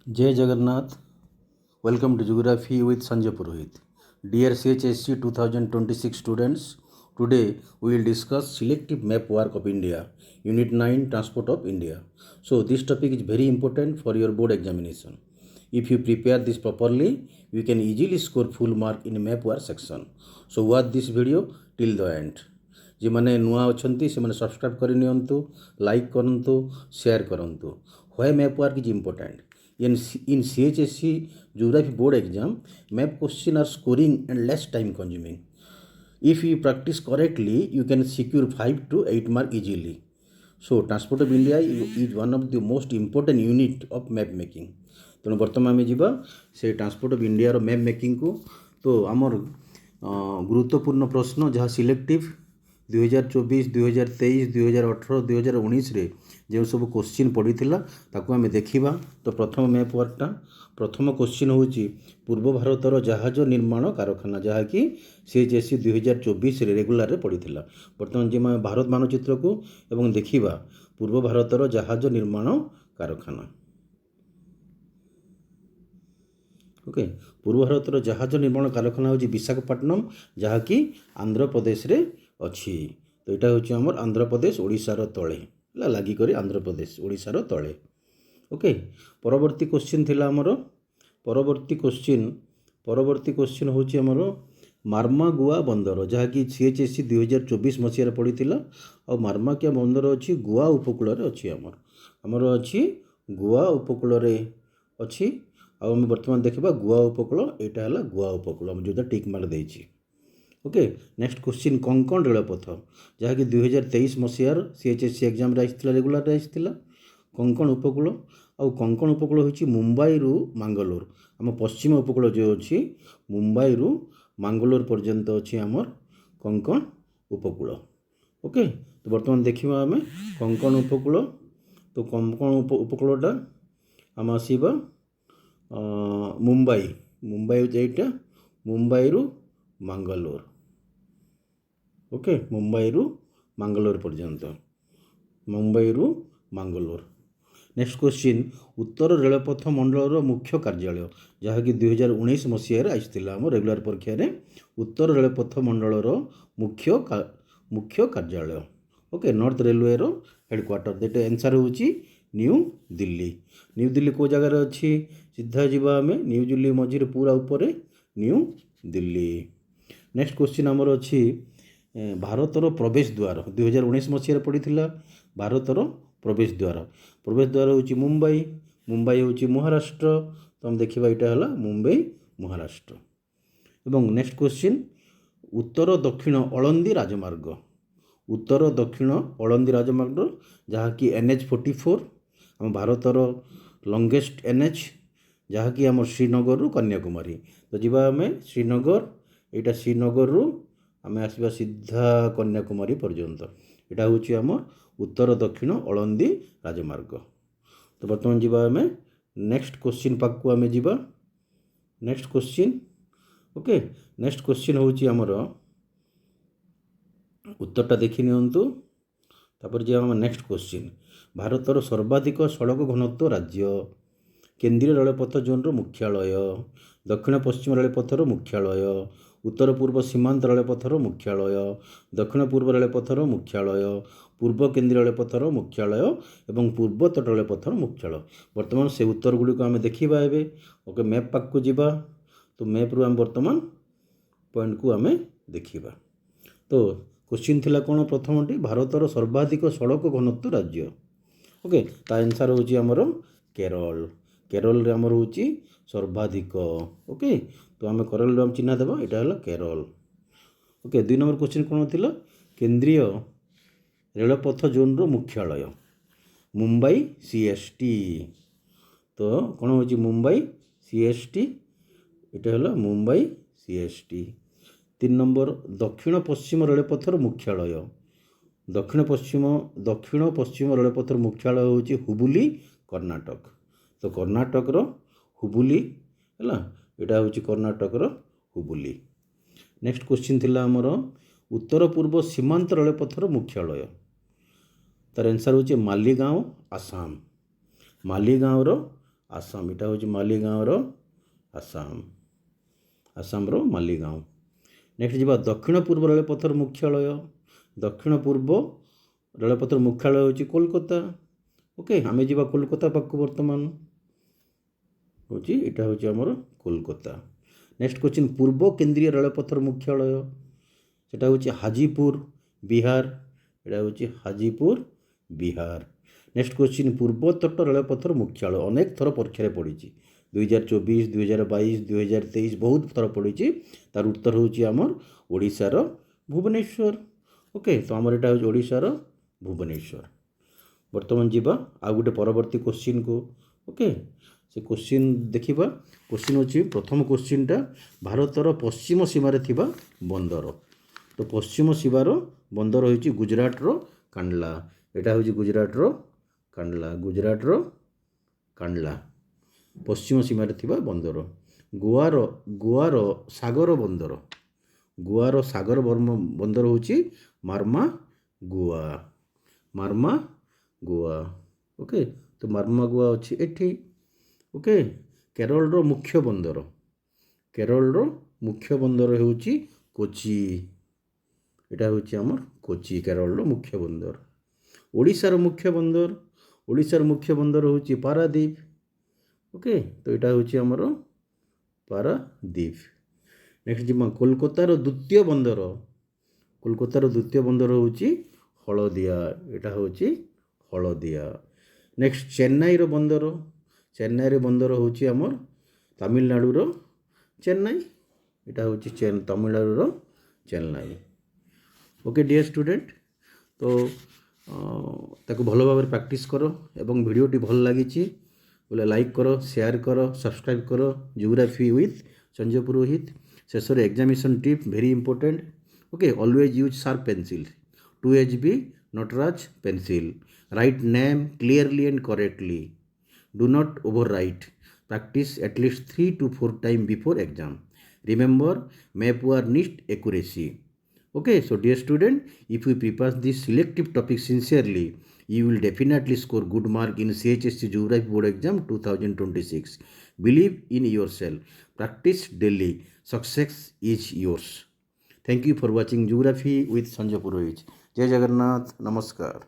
जय Jagannath. Welcome to Geography with Sanjay Purohit. Dear CHSC 2026 students, today we will discuss selective map work of India, Unit 9 Transport of India. So this topic is very important for your board examination. If you prepare this properly, you can easily score full mark in map work section. So watch this video till the end. ଯେମାନେ ନୂଆ ଅଛନ୍ତି ସେମାନେ subscribe କରିନିଅନ୍ତୁ, like କରନ୍ତୁ, share କରନ୍ତୁ। Why map work is important in CHSC geography board exam. Map question are scoring and less time consuming. If you practice correctly, you can secure 5 to 8 mark easily. So Transport of India is one of the most important unit of map making. ତେଣୁ ବର୍ତ୍ତମାନ ଆମେ ଯିବା ସେ transport of ଇଣ୍ଡିଆର map ମେକିଂକୁ। ତ ଆମର ଗୁରୁତ୍ୱପୂର୍ଣ୍ଣ ପ୍ରଶ୍ନ ଯାହା ସିଲେକ୍ଟିଭ୍ 2024, 2023, 2018, 2019 ଯେଉଁ ସବୁ କୋଶ୍ଚିନ୍ ପଡ଼ିଥିଲା ତାକୁ ଆମେ ଦେଖିବା। ତ ପ୍ରଥମ ମ୍ୟାପ୍ ୱାର୍କଟା ପ୍ରଥମ କୋଶ୍ଚିନ୍ ହେଉଛି ପୂର୍ବ ଭାରତର ଜାହାଜ ନିର୍ମାଣ କାରଖାନା, ଯାହାକି CHSC 2024 ରେଗୁଲାରରେ ପଡ଼ିଥିଲା। ବର୍ତ୍ତମାନ ଯିବା ଭାରତ ମାନଚିତ୍ରକୁ ଏବଂ ଦେଖିବା ପୂର୍ବ ଭାରତର ଜାହାଜ ନିର୍ମାଣ କାରଖାନା। ଓକେ, ପୂର୍ବ ଭାରତର ଜାହାଜ ନିର୍ମାଣ କାରଖାନା ହେଉଛି ବିଶାଖାପଟ୍ଟନମ, ଯାହାକି ଆନ୍ଧ୍ରପ୍ରଦେଶରେ ଅଛି। ତ ଏଇଟା ହେଉଛି ଆମର ଆନ୍ଧ୍ରପ୍ରଦେଶ ଓଡ଼ିଶାର ତଳେ ହେଲା, ଲାଗିକରି ଆନ୍ଧ୍ରପ୍ରଦେଶ ଓଡ଼ିଶାର ତଳେ। ଓକେ, ପରବର୍ତ୍ତୀ କୋଶ୍ଚିନ୍ ଥିଲା ଆମର ପରବର୍ତ୍ତୀ କୋଶ୍ଚିନ୍ ହେଉଛି ଆମର ମାର୍ମାଗୁଆ ବନ୍ଦର, ଯାହାକି CHSC 2024 ମସିହାରେ ପଡ଼ିଥିଲା। ଆଉ ମାର୍ମାଗୁଆ ବନ୍ଦର ଅଛି ଗୋଆ ଉପକୂଳରେ ଅଛି। ଆମର ଅଛି ଗୋଆ ଉପକୂଳରେ ଅଛି। ଆଉ ଆମେ ବର୍ତ୍ତମାନ ଦେଖିବା ଗୋଆ ଉପକୂଳ, ଏଇଟା ହେଲା ଗୋଆ ଉପକୂଳ ଆମେ ଯେଉଁଟା ଟିକ୍ ମାର୍କ ଦେଇଛି। ଓକେ, ନେକ୍ସଟ କୋଶ୍ଚିନ୍ କଙ୍କଣ ରେଳପଥ, ଯାହାକି 2023 ମସିହାର CHSC ଏକ୍ଜାମରେ ଆସିଥିଲା, ରେଗୁଲାରରେ ଆସିଥିଲା। କଙ୍କଣ ଉପକୂଳ, ଆଉ କଙ୍କଣ ଉପକୂଳ ହେଉଛି ମୁମ୍ବାଇରୁ ମାଙ୍ଗାଲୋର। ଆମ ପଶ୍ଚିମ ଉପକୂଳ ଯେଉଁ ଅଛି ମୁମ୍ବାଇରୁ ମାଙ୍ଗାଲୋର ପର୍ଯ୍ୟନ୍ତ ଅଛି ଆମର କଙ୍କଣ ଉପକୂଳ। ଓକେ, ତ ବର୍ତ୍ତମାନ ଦେଖିବା ଆମେ କଙ୍କଣ ଉପକୂଳ। ତ କଙ୍କଣ ଉପକୂଳଟା ଆମେ ଆସିବା ମୁମ୍ବାଇ ହେଉଛି ଏଇଟା, ମୁମ୍ବାଇରୁ ମାଙ୍ଗାଲୋର। ଓକେ, ମୁମ୍ବାଇରୁ ମାଙ୍ଗାଲୋର ପର୍ଯ୍ୟନ୍ତ, ମୁମ୍ବାଇରୁ ମାଙ୍ଗାଲୋର। ନେକ୍ସଟ କୋଶ୍ଚିନ୍ ଉତ୍ତର ରେଳପଥ ମଣ୍ଡଳର ମୁଖ୍ୟ କାର୍ଯ୍ୟାଳୟ, ଯାହାକି 2019 ମସିହାରେ ଆସିଥିଲା ଆମ ରେଗୁଲାର ପରୀକ୍ଷାରେ। ଉତ୍ତର ରେଳପଥ ମଣ୍ଡଳର ମୁଖ୍ୟ କାର୍ଯ୍ୟାଳୟ, ଓକେ, ନର୍ଥ ରେଲୱେର ହେଡ଼କ୍ୱାର୍ଟର। ଏଇଟା ଆନ୍ସର୍ ହେଉଛି ନ୍ୟୁ ଦିଲ୍ଲୀ। ନ୍ୟୁ ଦିଲ୍ଲୀ କେଉଁ ଜାଗାରେ ଅଛି? ସିଧା ଯିବା ଆମେ ନ୍ୟୁ ଦିଲ୍ଲୀ ମଝିରେ ପୁରା ଉପରେ ନ୍ୟୁ ଦିଲ୍ଲୀ। ନେକ୍ସଟ କୋଶ୍ଚିନ୍ ଆମର ଅଛି ଭାରତର ପ୍ରବେଶ ଦ୍ୱାର, 2019 ମସିହାରେ ପଡ଼ିଥିଲା। ଭାରତର ପ୍ରବେଶ ଦ୍ୱାର ହେଉଛି ମୁମ୍ବାଇ ହେଉଛି ମହାରାଷ୍ଟ୍ର। ତ ଆମେ ଦେଖିବା ଏଇଟା ହେଲା ମୁମ୍ବାଇ ମହାରାଷ୍ଟ୍ର। ଏବଂ ନେକ୍ସଟ କୋଶ୍ଚିନ୍ ଉତ୍ତର ଦକ୍ଷିଣ ଅଳନ୍ଦୀ ରାଜମାର୍ଗ, ଯାହାକି NH44, ଆମ ଭାରତର ଲଙ୍ଗେଷ୍ଟ NH, ଯାହାକି ଆମର ଶ୍ରୀନଗରରୁ କନ୍ୟାକୁମାରୀ। ତ ଯିବା ଆମେ ଶ୍ରୀନଗର, ଏଇଟା ଶ୍ରୀନଗରରୁ ଆମେ ଆସିବା ସିଧା କନ୍ୟାକୁମାରୀ ପର୍ଯ୍ୟନ୍ତ। ଏଇଟା ହେଉଛି ଆମର ଉତ୍ତର ଦକ୍ଷିଣ ଅଳନ୍ଦୀ ରାଜମାର୍ଗ। ତ ବର୍ତ୍ତମାନ ଯିବା ଆମେ ନେକ୍ସଟ କୋଶ୍ଚିନ୍ ପାଖକୁ ଆମେ ଯିବା। Next question, okay, next question ହେଉଛି ଆମର ଉତ୍ତରଟା ଦେଖି ନିଅନ୍ତୁ। ତାପରେ ଯିବା ଆମେ ନେକ୍ସଟ କୋଶ୍ଚିନ୍ ଭାରତର ସର୍ବାଧିକ ସଡ଼କ ଘନତ୍ୱ ରାଜ୍ୟ, କେନ୍ଦ୍ରୀୟ ରେଳପଥ ଜୋନ୍ର ମୁଖ୍ୟାଳୟ, ଦକ୍ଷିଣ ପଶ୍ଚିମ ରେଳପଥର ମୁଖ୍ୟାଳୟ, ଉତ୍ତର ପୂର୍ବ ସୀମାନ୍ତ ରେଳପଥର ମୁଖ୍ୟାଳୟ, ଦକ୍ଷିଣ ପୂର୍ବ ରେଳପଥର ମୁଖ୍ୟାଳୟ, ପୂର୍ବ କେନ୍ଦ୍ରୀୟ ରେଳପଥର ମୁଖ୍ୟାଳୟ ଏବଂ ପୂର୍ବତଟ ରେଳପଥର ମୁଖ୍ୟାଳୟ। ବର୍ତ୍ତମାନ ସେ ଉତ୍ତର ଗୁଡ଼ିକୁ ଆମେ ଦେଖିବା ଏବେ। ଓକେ, ମ୍ୟାପ୍ ପାଖକୁ ଯିବା। ତ ମ୍ୟାପ୍ରୁ ଆମେ ବର୍ତ୍ତମାନ ପଏଣ୍ଟକୁ ଆମେ ଦେଖିବା। ତ କୋଶ୍ଚିନ୍ ଥିଲା କ'ଣ? ପ୍ରଥମଟି ଭାରତର ସର୍ବାଧିକ ସଡ଼କ ଘନତ୍ୱ ରାଜ୍ୟ। ଓକେ, ତା ଆନ୍ସର୍ ହେଉଛି ଆମର କେରଳ। କେରଳରେ ଆମର ହେଉଛି ସର୍ବାଧିକ। ଓକେ, ତ ଆମେ କେରଳରୁ ଆମେ ଚିହ୍ନା ଦେବା, ଏଇଟା ହେଲା କେରଳ। ଓକେ, 2 ନମ୍ବର କୋଶ୍ଚିନ୍ କ'ଣ ଥିଲା? କେନ୍ଦ୍ରୀୟ ରେଳପଥ ଜୋନ୍ର ମୁଖ୍ୟାଳୟ ମୁମ୍ବାଇ CST। ତ କ'ଣ ହେଉଛି ମୁମ୍ବାଇ CST, ଏଇଟା ହେଲା ମୁମ୍ବାଇ CST। 3 ନମ୍ବର ଦକ୍ଷିଣ ପଶ୍ଚିମ ରେଳପଥର ମୁଖ୍ୟାଳୟ, ଦକ୍ଷିଣ ପଶ୍ଚିମ ରେଳପଥର ମୁଖ୍ୟାଳୟ ହେଉଛି ହୁବୁଲି, କର୍ଣ୍ଣାଟକ। ତ କର୍ଣ୍ଣାଟକର ହୁବୁଲି ହେଲା, ଏଇଟା ହେଉଛି କର୍ଣ୍ଣାଟକର ହୁବୁଲି। ନେକ୍ସଟ କୋଶ୍ଚିନ୍ ଥିଲା ଆମର ଉତ୍ତର ପୂର୍ବ ସୀମାନ୍ତ ରେଳପଥର ମୁଖ୍ୟାଳୟ, ତାର ଆନ୍ସର୍ ହେଉଛି ମାଲିଗାଓଁ, ଆସାମ। ମାଲିଗାଓଁର आसाम इटा हूँ मालीगाँवर आसाम आसामर मालीगाँव। नेक्स्ट जी दक्षिण पूर्व रेलपथर मुख्यालय दक्षिण पूर्व रेलपथर मुख्यालय हूँ कोलकाता। ओके आम जा कोलकाता पाक बर्तमान हूँ यहाँ हूँ आमर कोलकाता। नेक्स्ट क्वेश्चन पूर्व केंद्रीय रेलपथर मुख्यालय सेटा हूँ हाजीपुर बिहार यहाँ हूँ हाजीपुर बिहार। नेक्स्ट क्वेश्चन पूर्व तट रेलपथर मुख्यालय अनेक थर परीक्षा पड़ी 2024 2022 2023 बहुत थर पड़ी तार उत्तर हूँ आमर ओडिशार भुवनेश्वर। ओके तो आमर यहाँ हूँ ओडिशार भुवनेश्वर। बर्तमान जीवा आ गोटे परवर्ती क्वेश्चन को। ओके से क्वेश्चन देखिबा क्वेश्चन अच्छी प्रथम क्वेश्चनटा भारतर पश्चिम सीमार थिबा बंदर तो पश्चिम सीमार बंदर होइछि गुजरातर कांडला एटा होइछि गुजरातर कांडला पश्चिम सीमार थिबा बंदर। गोवार सागर बंदर होइछि मार्मा गोवा। ओके तो मार्मा गोवा अच्छी एठी। ओके केरल मुख्य बंदर होउछि कोची एटा होउछि हमर कोची केरल मुख्य बंदर। ओडिशार मुख्य बंदर होउछि पारादीप। ओके तो एटा होउछि हमर पारादीप। नेक्स्ट जी कोलकातार द्वितीय बंदर होउछि हळदिया एटा होउछि हळदिया। नेक्स्ट चेन्नईर बंदर होउछि हमर तमिलनाडुर चेन्नई एटा होउछि तमिलनाडुर चेन्नई। ओके डियर स्टूडेंट तो ताको भल भाव प्रैक्टिस करो एवं वीडियोटी भल लगी बोले लाइक करो शेयर करो सब्सक्राइब करो जियोग्राफी विथ संजय पुरोहित। शेष examination tip very important. Okay always use sharp pencil 2HB Nataraj pencil. Write name clearly and correctly. Do not overwrite. Practice at least 3 to 4 times before exam. Remember, map your NIST accuracy. Okay, so dear student, if you prepare this selective topic sincerely, you will definitely score good mark in CHSC Geography Board Exam 2026. Believe in yourself. Practice daily. Success is yours. Thank you for watching Geography with Sanjay Purohit. Jai Jagannath. Namaskar.